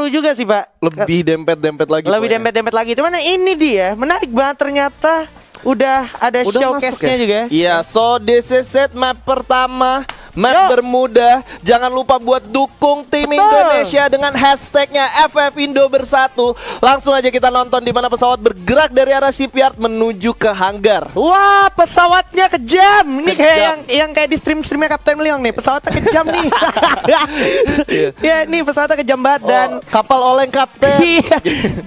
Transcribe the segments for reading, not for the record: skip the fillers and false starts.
seru juga sih Pak. Lebih dempet-dempet lagi. Lebih dempet-dempet lagi. Cuman ini dia menarik banget ternyata. Udah ada showcase-nya juga. Iya, so this is it map pertama. Map Bermuda. Jangan lupa buat dukung tim Indonesia dengan hashtagnya FFindo Bersatu. Langsung aja kita nonton di mana pesawat bergerak dari arah shipyard menuju ke hanggar. Wah, pesawatnya kejam. Ini kayak yang kayak di streamnya Kapten Leong nih. Pesawatnya kejam nih. Ya, ini pesawatnya kejam banget dan kapal oleng Kapten.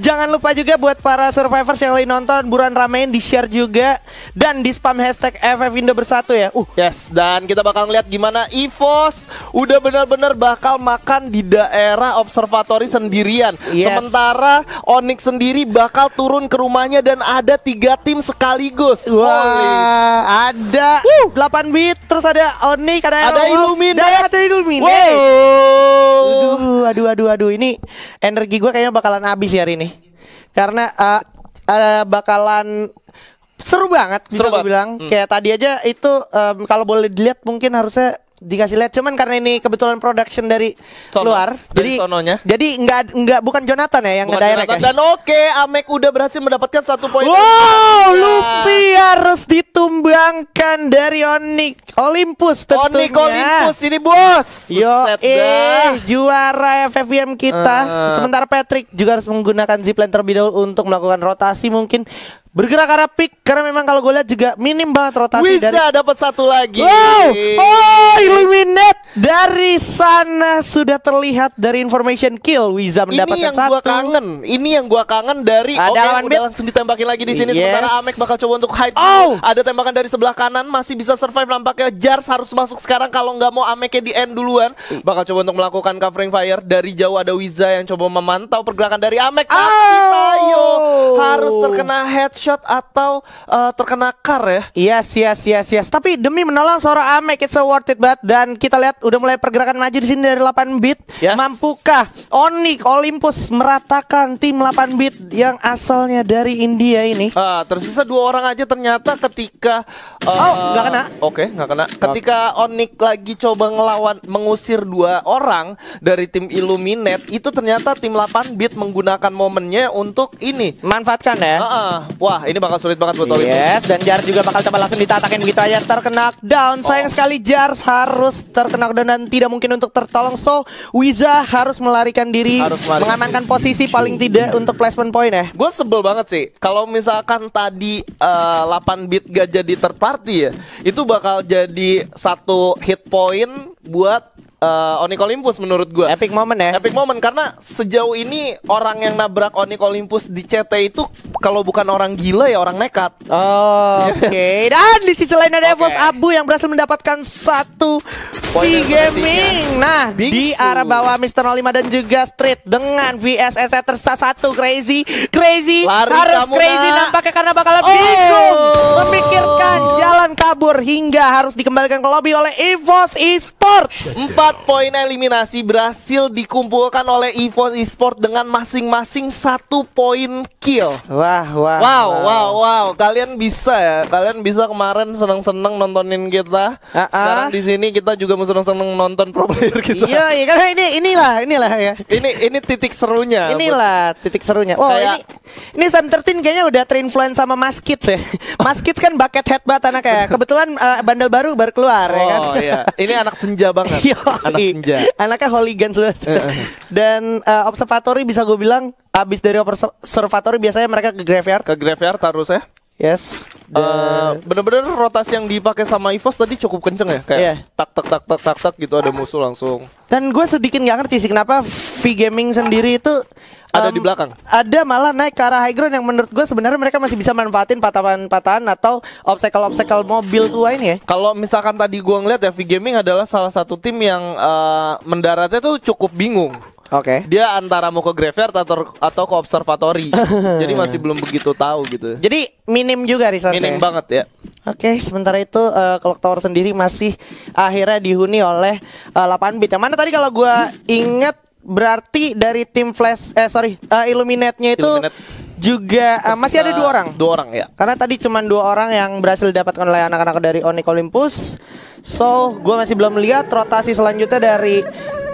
Jangan lupa juga buat para survivors yang lagi nonton, buruan ramein, di-share juga dan di spam hashtag FFindo Bersatu ya. Yes, dan kita bakal ngeliat gimana EVOS udah benar-benar bakal makan di daerah observatory sendirian. Sementara Onyx sendiri bakal turun ke rumahnya dan ada 3 tim sekaligus. Wah, ada 8 bit, terus ada Onyx, ada Illuminate. Ada Illuminate. Aduh, ini energi gue kayaknya bakalan habis hari ini. Karena bakalan seru banget bisa gue bilang. Kayak tadi aja itu kalau boleh dilihat mungkin harusnya dikasih lihat, cuman karena ini kebetulan production dari luar, jadi nggak bukan Jonathan ya yang ngedirect ya. Dan Amek udah berhasil mendapatkan 1 poin. Wow, Luffy harus ditumbangkan dari Onyx Olympus tentunya. Onyx Olympus ini bos. Juara FFVM kita. Sementara Patrick juga harus menggunakan zipline terlebih dahulu untuk melakukan rotasi, mungkin bergerak arah pick, karena memang kalau gue lihat juga minim banget rotasi. Wiza dapat 1 lagi. Wow, Illuminate dari sana sudah terlihat dari information kill. Wiza mendapatkan 1. Ini yang gua kangen dari udah langsung ditembakin lagi di sini. Sementara Amek bakal coba untuk hide. Ada tembakan dari sebelah kanan, masih bisa survive nampaknya. Jars harus masuk sekarang kalau nggak mau Ameknya di end duluan. Bakal coba untuk melakukan covering fire. Dari jauh ada Wiza yang coba memantau pergerakan dari Amek. Tapi Tayo harus terkena headshot atau terkena car ya. Yes. Tapi demi menolong seorang Amek, it's so worth it banget. Dan kita lihat udah mulai pergerakan maju di sini dari 8 bit. Mampukah Onyx Olympus meratakan tim 8 bit yang asalnya dari India ini? Tersisa 2 orang aja ternyata ketika nggak kena. Nggak kena. Ketika Onyx lagi coba mengusir 2 orang dari tim Illuminate, itu ternyata tim 8 bit menggunakan momennya untuk ini manfaatkan ya. Wah, ini bakal sulit banget buat Olympus. Yes, dan Jars juga bakal coba langsung ditatakin begitu aja, terkena down. Sayang sekali Jars harus terkena down dan tidak mungkin untuk tertolong. So Wiza harus melarikan diri, mengamankan posisi paling tidak untuk placement point ya. Gue sebel banget sih kalau misalkan tadi 8 bit gak jadi third party ya, itu bakal jadi 1 hit point buat Onyx Olympus menurut gue. Epic moment ya. Epic moment karena sejauh ini orang yang nabrak Onyx Olympus di CT itu kalau bukan orang gila ya orang nekat. Oke. Dan di sisi lain ada EVOS Abu yang berhasil mendapatkan 1 V-Gaming. Nah, di arah bawah Mr. 05 dan juga Street dengan VSS tersisa 1 Crazy Lari harus Crazy nampaknya karena bakal bingung memikirkan jalan kabur hingga harus dikembalikan ke lobby oleh EVOS Esports. 4 poin eliminasi berhasil dikumpulkan oleh EVOS Esports dengan masing-masing 1 poin kill. Wow. Kalian bisa ya. Kalian bisa kemarin seneng-seneng nontonin kita. Sekarang di sini kita juga seneng-seneng nonton pro player kita. Iya, karena inilah ya. Ini titik serunya. Titik serunya. Ini Sun 13 kayaknya udah terinfluence sama Mas Kids ya. Mas Kids kan bucket head banget anaknya. Kebetulan bandel baru keluar ya kan. Iya. Ini anak senja banget. Anak senja. Anaknya hooligans banget. Dan observatory bisa gue bilang abis dari observatory biasanya mereka ke graveyard harus ya. Yes. Bener-bener rotasi yang dipakai sama EVOS tadi cukup kenceng ya. Kayak tak gitu ada musuh langsung. Dan gue sedikit gak ngerti sih kenapa V-Gaming sendiri itu ada di belakang. Ada malah naik ke arah high ground yang menurut gue sebenarnya mereka masih bisa manfaatin patahan-patahan atau obstacle mobil tua ini ya. Kalau misalkan tadi gue ngeliat ya, V-Gaming adalah salah satu tim yang mendaratnya tuh cukup bingung. Dia antara mau ke graveyard atau ke observatory. Jadi masih belum begitu tahu gitu. Jadi minim juga resource-nya. Minim banget ya. Sementara itu Clock Tower sendiri masih akhirnya dihuni oleh 8 bit. Yang mana tadi kalau gue inget berarti dari tim Illuminate-nya itu juga masih ada 2 orang. 2 orang ya. Karena tadi cuma 2 orang yang berhasil didapatkan oleh anak-anak dari Onyx Olympus. So gue masih belum lihat rotasi selanjutnya dari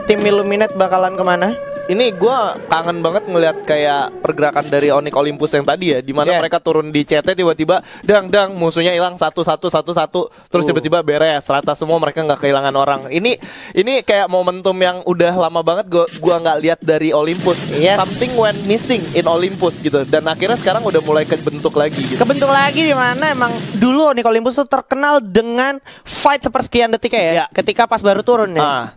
tim Illuminate bakalan kemana. Ini gue kangen banget ngeliat kayak pergerakan dari Onyx Olympus yang tadi ya, dimana mereka turun di CT tiba-tiba dang musuhnya hilang satu terus tiba-tiba beres rata semua, mereka nggak kehilangan orang. Ini kayak momentum yang udah lama banget gua nggak lihat dari Olympus. Something went missing in Olympus gitu, dan akhirnya sekarang udah mulai kebentuk lagi gitu. Kebentuk lagi di mana emang dulu Onyx Olympus tuh terkenal dengan fight sepersekian detik ya. Ketika pas baru turun ya.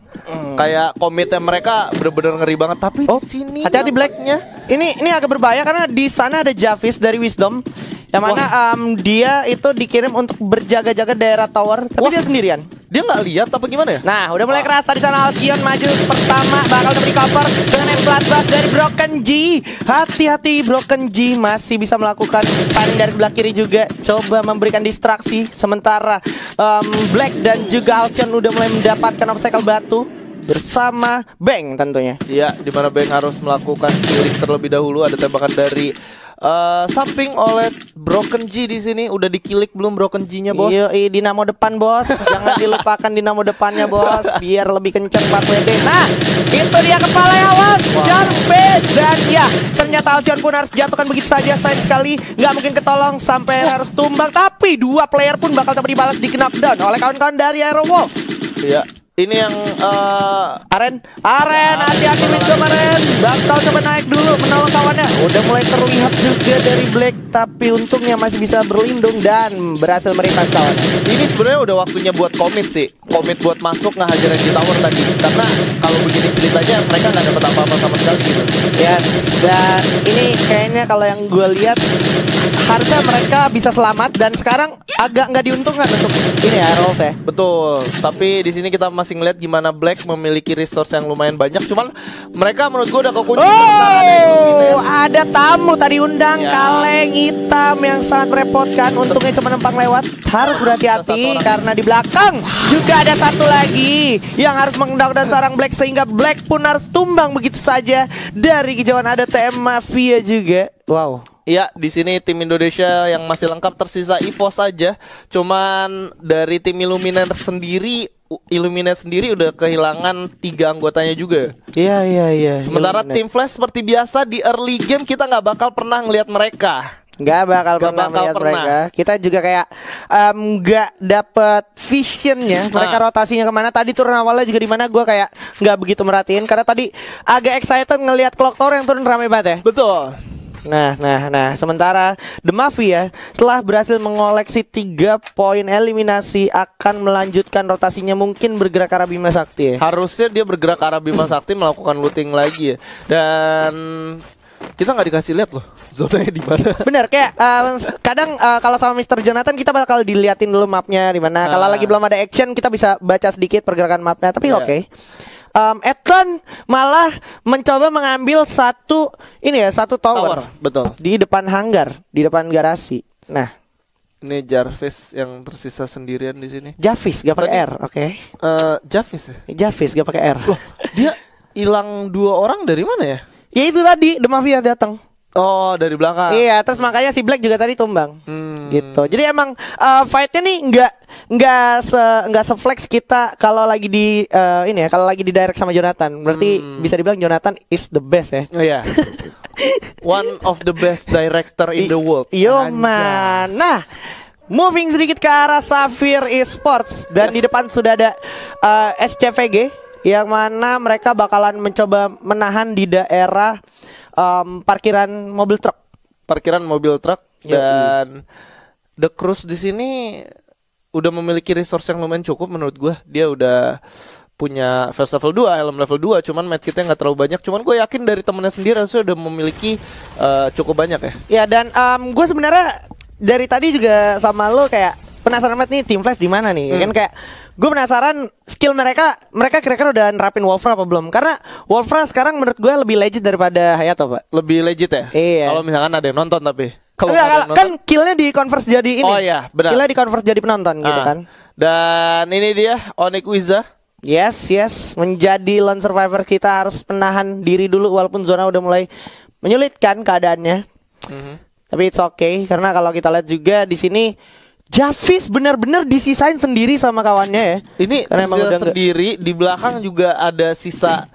Kayak komitnya mereka bener-bener ngeri banget. Tapi di sini hati-hati Blacknya. Ini agak berbahaya karena di sana ada Javis dari Wisdom, yang mana dia itu dikirim untuk berjaga-jaga daerah tower, tapi dia sendirian. Dia nggak lihat apa gimana ya? Nah, udah mulai kerasa di sana. Alcyon maju pertama, bakal di cover dengan Bloodbath dari Broken G. Hati-hati, Broken G masih bisa melakukan paling dari sebelah kiri juga, coba memberikan distraksi. Sementara Black dan juga Alcyon udah mulai mendapatkan obstacle batu bersama Bang tentunya. Iya, dimana Bang harus melakukan killing terlebih dahulu. Ada tembakan dari samping oleh Broken G di sini. Udah dikilik belum Broken G-nya, bos? Iya, dinamo depan, bos. Jangan dilupakan dinamo depannya, bos, biar lebih kencang 4 WD. Nah, itu dia kepala awas Jarvis. Dan ya, ternyata Alcyon pun harus jatuhkan begitu saja. Sayang sekali, nggak mungkin ketolong sampai harus tumbang. Tapi dua player pun bakal dapat dibalas di knockdown oleh kawan-kawan dari Aerowolf. Iya. Ini yang Aren, hati-hati Wisdom Aren. Bakal coba naik dulu menolong kawannya. Udah mulai terlihat juga dari Black, tapi untungnya masih bisa berlindung dan berhasil merimpas kawan. Ini sebenarnya udah waktunya buat komit sih. Komit buat masuk ngehajarin di tower tadi. Karena kalau begini ceritanya mereka nggak dapat apa-apa sama sekali gitu. Yes, dan ini kayaknya kalau yang gue lihat harusnya mereka bisa selamat, dan sekarang agak nggak diuntungkan untuk ini ya Rolf ya. Betul, tapi di sini kita masih ngeliat gimana Black memiliki resource yang lumayan banyak. Cuman mereka menurut gue udah kekunci. Ada tamu tadi undang kaleng hitam yang sangat merepotkan. Untungnya cuma numpang lewat. Harus berhati-hati karena di belakang juga ada satu lagi yang harus mengendalikan seorang Black, sehingga Black pun harus tumbang begitu saja. Dari kejauhan ada TM Mafia juga. Wow. Iya, di sini tim Indonesia yang masih lengkap tersisa Evo saja. Cuman dari tim Illuminate sendiri udah kehilangan 3 anggotanya juga. Iya. Sementara tim Flash seperti biasa di early game kita nggak bakal pernah ngelihat mereka. Nggak bakal pernah melihat mereka. Kita juga kayak nggak dapet visionnya mereka rotasinya kemana. Tadi turun awalnya juga di mana gue kayak nggak begitu merhatiin karena tadi agak excited ngelihat Clock Tower yang turun ramai banget ya. Betul. Nah, sementara The Mafia setelah berhasil mengoleksi 3 poin eliminasi akan melanjutkan rotasinya, mungkin bergerak ke arah Bima Sakti ya. Harusnya dia bergerak ke arah Bima Sakti melakukan looting lagi ya. Dan kita nggak dikasih lihat loh zonanya di mana. Bener, kayak kadang kalau sama Mr. Jonathan kita bakal diliatin dulu mapnya di mana. Kalau lagi belum ada action kita bisa baca sedikit pergerakan mapnya, tapi oke. Edron malah mencoba mengambil satu tower. Betul. Di depan hanggar, di depan garasi. Nah, ini Jarvis yang tersisa sendirian di sini. Javis gak pakai R, oke. Javis ya? Javis gak pakai R. Loh, dia hilang 2 orang dari mana ya? Ya itu tadi The Mafia datang. Oh, dari belakang. Iya, terus makanya si Black juga tadi tumbang. Gitu. Jadi emang fightnya nih nggak se-flex kita kalau lagi di kalau lagi di direct sama Jonathan. Berarti bisa dibilang Jonathan is the best ya. Oh iya. One of the best director in the world. Yo man. Nah, moving sedikit ke arah Sapphire Esports dan di depan sudah ada SCVG yang mana mereka bakalan mencoba menahan di daerah parkiran mobil truk. Dan The Cruz di sini udah memiliki resource yang lumayan cukup menurut gue. Dia udah punya Fast level 2, helm level 2, cuman medkitnya nggak terlalu banyak. Cuman gue yakin dari temennya sendiri harusnya udah memiliki cukup banyak ya. Ya, dan gue sebenarnya dari tadi juga sama lo kayak penasaran banget nih tim Flash di mana nih. Kan kayak gue penasaran skill mereka kira-kira udah nerapin Wolfra apa belum? Karena Wolfra sekarang menurut gue lebih legit daripada Hayato, Pak. Lebih legit ya? Iya. Kalau misalkan ada yang nonton tapi. Kalau kan killnya di converse jadi ini. Oh iya, benar. Killnya di converse jadi penonton gitu kan. Dan ini dia Onyx Wiza. Yes, menjadi lone survivor. Kita harus menahan diri dulu walaupun zona udah mulai menyulitkan keadaannya. Tapi it's okay karena kalau kita lihat juga di sini Javis benar-benar disisain sendiri sama kawannya ya. Ini tersisa sendiri, di belakang juga ada sisa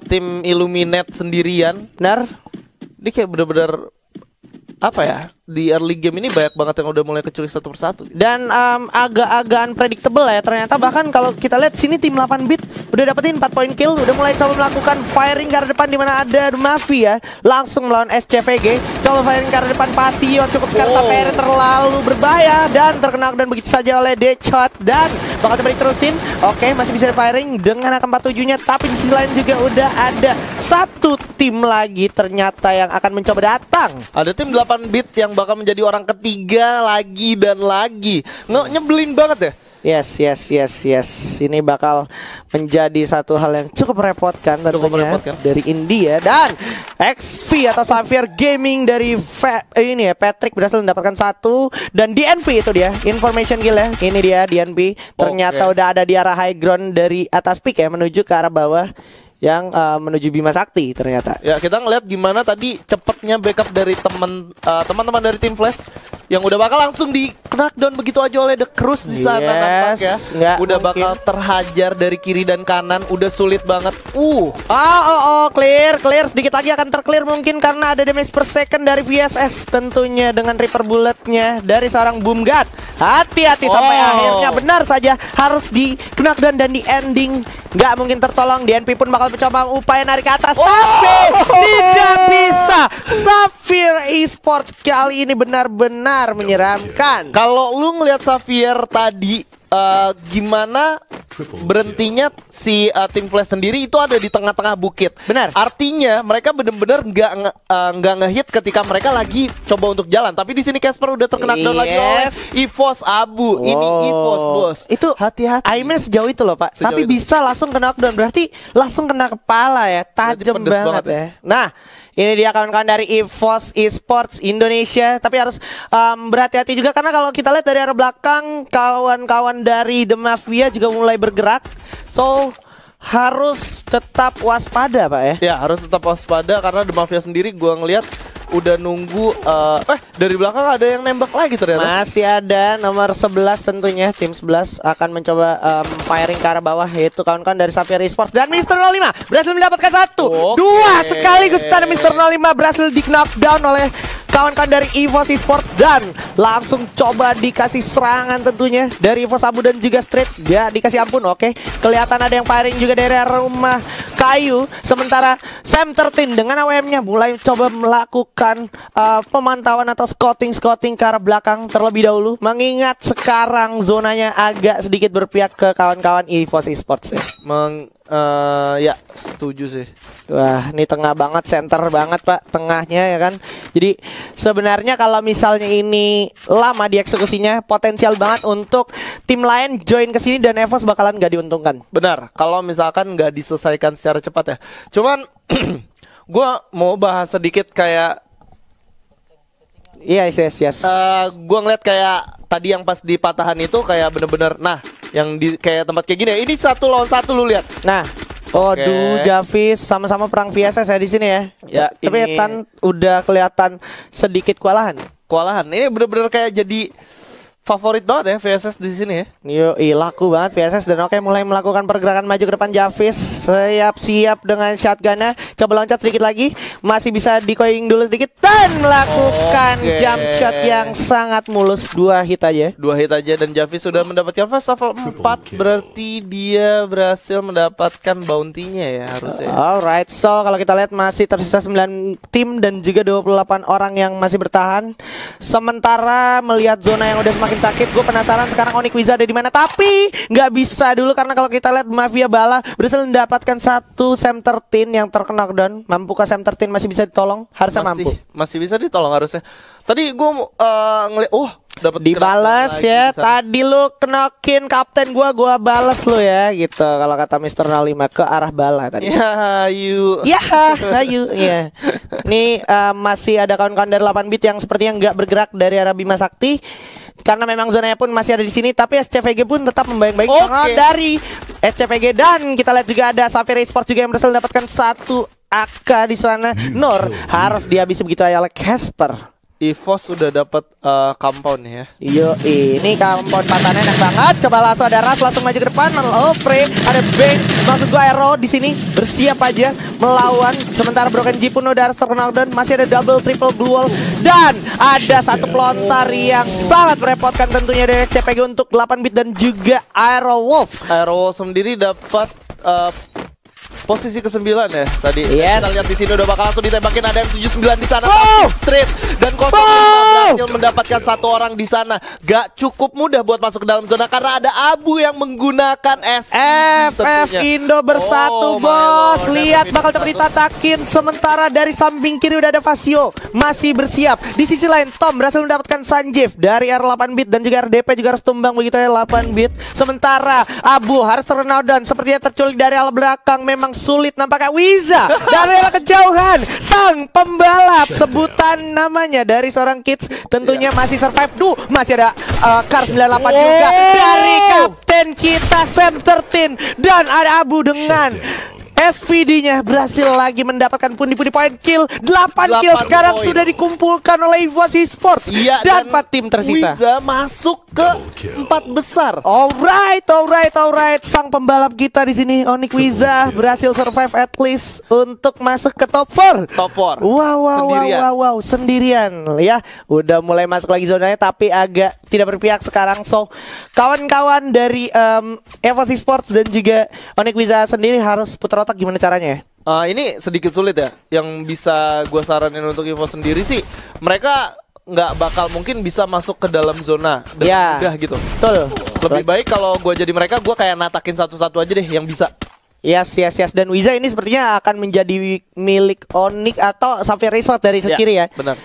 tim Illuminate sendirian. Benar. Ini kayak bener-bener apa ya, di early game ini banyak banget yang udah mulai kecuri satu persatu. Dan agak-agak unpredictable ya ternyata. Bahkan kalau kita lihat sini tim 8-bit udah dapetin 4 poin kill, udah mulai coba melakukan firing ke arah depan di mana ada Mafia langsung melawan SCVG. Coba firing ke arah depan Pasio, cukup sekali sampai terlalu berbahaya dan terkena dan begitu saja oleh Deadshot dan bakal coba diterusin. Oke, masih bisa firing dengan AK-47-nya, tapi di sisi lain juga udah ada satu tim lagi ternyata yang akan mencoba datang. Ada tim 8-bit yang bakal menjadi orang ketiga lagi dan lagi. Nyebelin banget ya. Yes. Ini bakal menjadi satu hal yang cukup merepotkan tentunya dari India. Dan XV atau Xavier Gaming dari Patrick berhasil mendapatkan satu. Dan DNP itu dia, Information Kill ya. Ini dia DNP. Ternyata udah ada di arah high ground dari atas pick ya, menuju ke arah bawah yang menuju Bima Sakti ternyata. Ya, kita ngeliat gimana tadi cepetnya backup dari teman-teman dari tim Flash yang udah bakal langsung di knockdown begitu aja oleh The Cruz di sana nampak ya. Udah mungkin bakal terhajar dari kiri dan kanan, udah sulit banget. Clear sedikit lagi akan terclear mungkin karena ada damage per second dari VSS tentunya dengan Reaper bulletnya dari seorang Boom God. Hati-hati sampai akhirnya benar saja harus di knockdown dan di ending. Nggak mungkin tertolong. DNP pun bakal mencoba upaya narik ke atas, tapi tidak bisa. Xavier Esports kali ini benar-benar menyeramkan. Kalau lu ngelihat Xavier tadi, gimana berhentinya si tim Flash sendiri itu ada di tengah-tengah bukit. Benar. Artinya mereka benar-benar nggak ngehit ketika mereka lagi coba untuk jalan. Tapi di sini Casper udah terkena down lagi oleh EVOS Abu. Ini EVOS bos. Itu hati-hati. Aimnya sejauh itu loh Pak. Tapi bisa langsung kena knockdown. Berarti langsung kena kepala ya. Tajam banget ya. Nah, ini dia kawan-kawan dari EVOS Esports Indonesia. Tapi harus berhati-hati juga karena kalau kita lihat dari arah belakang kawan-kawan dari The Mafia juga mulai bergerak. So harus tetap waspada Pak ya. Ya harus tetap waspada karena The Mafia sendiri gua ngelihat udah nunggu. Dari belakang ada yang nembak lagi ternyata. Masih ada nomor 11 tentunya. Tim 11 akan mencoba firing ke arah bawah, yaitu kawan-kawan dari Xavier Esports. Dan Mr. 05 berhasil mendapatkan satu. Dua sekaligus dan Mr. 05 berhasil di knockdown oleh kawan-kawan dari EVOS Esports. Dan langsung coba dikasih serangan tentunya dari EVOS Abu dan juga Street. Gak dikasih ampun. Oke, kelihatan ada yang firing juga dari rumah kayu. Sementara Sam 13 dengan AWM-nya mulai coba melakukan pemantauan atau scouting ke arah belakang terlebih dahulu, mengingat sekarang zonanya agak sedikit berpihak ke kawan-kawan EVOS Esports ya. Ya setuju sih. Wah, ini tengah banget, center banget Pak, tengahnya ya kan. Jadi sebenarnya kalau misalnya ini lama dieksekusinya, potensial banget untuk tim lain join ke sini dan EVOS bakalan gak diuntungkan. Benar, kalau misalkan nggak diselesaikan secara cepat ya. Cuman gue mau bahas sedikit kayak yes. Gue ngeliat kayak tadi yang pas di patahan itu kayak bener-bener, nah yang di kayak tempat kayak gini ya, ini 1 lawan 1 lu lihat. Nah, Javis sama-sama perang VSS ya di sini ya. Ya, tapi Tan udah kelihatan sedikit kewalahan. Ini bener-bener kayak jadi favorit banget ya VSS di sini ya. Laku banget VSS dan mulai melakukan pergerakan maju ke depan. Javis siap-siap dengan shotgunnya. Coba loncat sedikit lagi, masih bisa dikoing dulu sedikit dan melakukan jump shot yang sangat mulus. 2 hit aja dan Javis sudah mendapatkan fast level 4. Berarti dia berhasil mendapatkan bounty-nya ya harusnya. Alright, so kalau kita lihat masih tersisa 9 tim dan juga 28 orang yang masih bertahan. Sementara melihat zona yang udah semakin sakit, gue penasaran sekarang Onyx Wizard ada di mana, tapi nggak bisa dulu karena kalau kita lihat Mafia Bala berhasil mendapatkan satu Sam 13 yang terkena down. Mampukah Sam 13 masih bisa ditolong? Harusnya masih bisa ditolong harusnya. Tadi gue ngeliat, dapat dibalas ya. Tadi lu kenokin kapten gua balas lu ya gitu. Kalau kata Mr. 05 ke arah Bala tadi. Ayu. Nih masih ada kawan-kawan dari 8-bit yang sepertinya nggak bergerak dari arah Bima Sakti. Karena memang zonanya pun masih ada di sini, tapi SCVG pun tetap membayang-bayang dari SCVG. Dan kita lihat juga ada Xavier Esports juga yang berhasil mendapatkan 1 AK di sana. Nur harus dihabisi begitu aja oleh Casper. EVOS sudah dapat compound ya. Yo, ini compound patannya enak banget. Coba langsung ada Ras langsung maju ke depan. Frey, ada Bang, maksud gua Aero di sini bersiap aja melawan. Sementara Broken Jeep pun udah terkenal dan masih ada double triple blue wall dan ada satu pelontar yang sangat merepotkan tentunya dari CPG untuk 8-bit dan juga Aero Wolf. Aero Wolf sendiri dapat posisi ke-9 ya tadi. Yes. Kita lihat di sini udah bakal langsung ditembakin, ada M79 di sana tapi straight dan 05 berhasil mendapatkan satu orang di sana. Gak cukup mudah buat masuk ke dalam zona karena ada Abu yang menggunakan FF Indo bersatu bos. Lihat bakal coba ditatakin. Sementara dari samping kiri udah ada Vasio masih bersiap. Di sisi lain Tom berhasil mendapatkan Sanjeev dari R8-bit dan juga RDP juga harus tumbang begitu ya 8-bit. Sementara Abu harus terkenal dan sepertinya terculik dari arah belakang. Memang sulit nampaknya Wiza dari arah kejauhan. Sang pembalap sebutan namanya dari seorang kids tentunya masih survive. Masih ada Kar 98 juga dari kapten kita Sam 13 dan ada Abu dengan SVD-nya berhasil lagi mendapatkan pundi-pundi poin kill. 8 kill sekarang poin sudah dikumpulkan oleh EVOS Esports dan 4 tim tersisa. Wiza masuk ke 4 besar. Alright. Sang pembalap kita di sini Onyx Wiza berhasil survive at least untuk masuk ke top 4. Wow, sendirian ya. Udah mulai masuk lagi zonanya tapi agak tidak berpihak sekarang. So, kawan-kawan dari EVOS Esports dan juga Onyx Wiza sendiri harus putar otak gimana caranya ya? Ini sedikit sulit ya. Yang bisa gue saranin untuk EVOS sendiri sih, mereka nggak bakal mungkin bisa masuk ke dalam zona dengan mudah gitu. Betul. Lebih baik kalau gue jadi mereka, gue kayak natakin satu-satu aja deh yang bisa. Yes. Dan Wiza ini sepertinya akan menjadi milik Onyx atau Xavier Esports dari sekiri ya. Benar.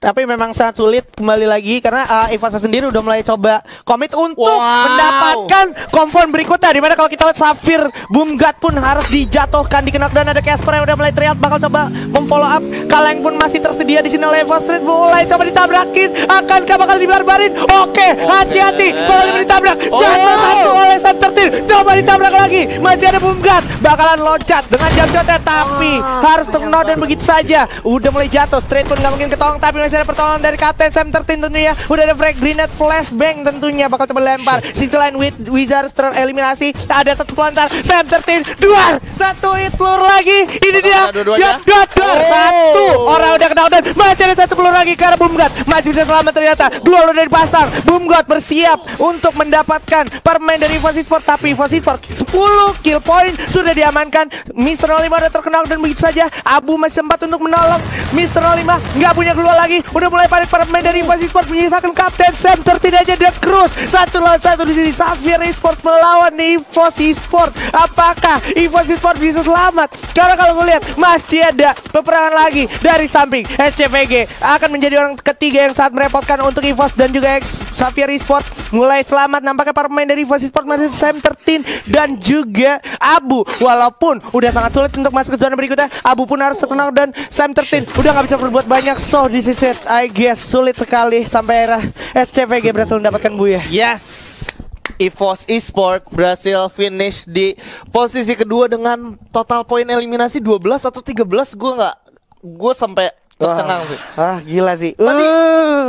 Tapi memang sangat sulit kembali lagi karena EVOS sendiri udah mulai coba komit untuk mendapatkan confirm berikutnya. Dimana kalau kita lihat Safir Boomgat pun harus dijatuhkan di knockdown. Ada Casper yang udah mulai teriak bakal coba memfollow up. Kaleng pun masih tersedia di sini oleh EVOS Street mulai coba ditabrakin. Akankah bakal dibarbarin? Oke, hati-hati kalau ditabrak. Jatuh satu oleh Sam 13. Coba ditabrak lagi. Masih ada Boomgat bakalan loncat dengan jam-jamnya tapi harus knockdown begitu saja. Udah mulai jatuh. Street pun nggak mungkin ketolong tapi masih ada pertolongan dari Kapten Sam 13 tentunya. Udah ada frag grenade flashbang tentunya bakal coba lempar. Sisi lain Wizards tereliminasi. Ada satu pelontar Sam 13 duar. Satu hit peluru lagi. Ini dia. Satu orang udah kena dan masih ada satu peluru lagi karena Boomgat masih bisa selamat ternyata. Dua udah dipasang. Boomgat bersiap untuk mendapatkan permain dari EVOS Esports tapi EVOS Esports 10 kill point sudah diamankan. Mr. 05 udah terkenal dan begitu saja Abu masih sempat untuk menolong Mr. 05 nggak punya keluar lagi. Udah mulai panik para pemain dari EVOS Esports menyisakan Kapten Sam 13 aja The Cruz. 1 lawan 1 di sini. Xavier Esports melawan EVOS Esports. Apakah EVOS Esports bisa selamat? Karena kalau gue lihat masih ada peperangan lagi dari samping. SCVG akan menjadi orang ketiga yang sangat merepotkan untuk EVOS dan juga Xavier Esports mulai selamat. Nampaknya para pemain dari EVOS Esports masih Sam 13 dan juga Abu. Walaupun udah sangat sulit untuk masuk ke zona berikutnya, Abu pun harus terkenal dan Sam 13 udah nggak bisa berbuat banyak. So this is it, I guess sulit sekali sampai era SCVG berhasil mendapatkan buya. Yes, EVOS Esports berhasil finish di posisi kedua dengan total poin eliminasi 12 atau 13. Gue sampai tercengang sih. Gila sih. Tadi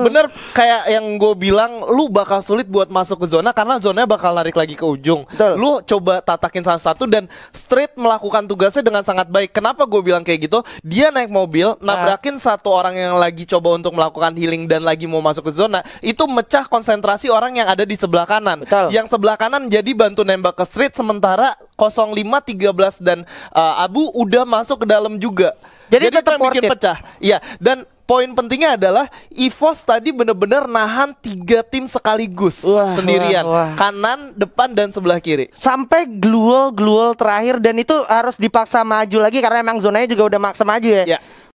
bener kayak yang gue bilang, lu bakal sulit buat masuk ke zona karena zonanya bakal narik lagi ke ujung. Betul. Lu coba tatakin satu-satu dan Street melakukan tugasnya dengan sangat baik. Kenapa gue bilang kayak gitu? Dia naik mobil, nabrakin satu orang yang lagi coba untuk melakukan healing dan lagi mau masuk ke zona. Itu mecah konsentrasi orang yang ada di sebelah kanan. Betul. Yang sebelah kanan jadi bantu nembak ke Street, sementara 05, 13 dan Abu udah masuk ke dalam juga. Jadi itu yang bikin pecah. Iya, dan poin pentingnya adalah EVOS tadi bener-bener nahan 3 tim sekaligus sendirian. Kanan, depan, dan sebelah kiri. Sampai gluol terakhir dan itu harus dipaksa maju lagi karena emang zonanya juga udah maksa maju ya.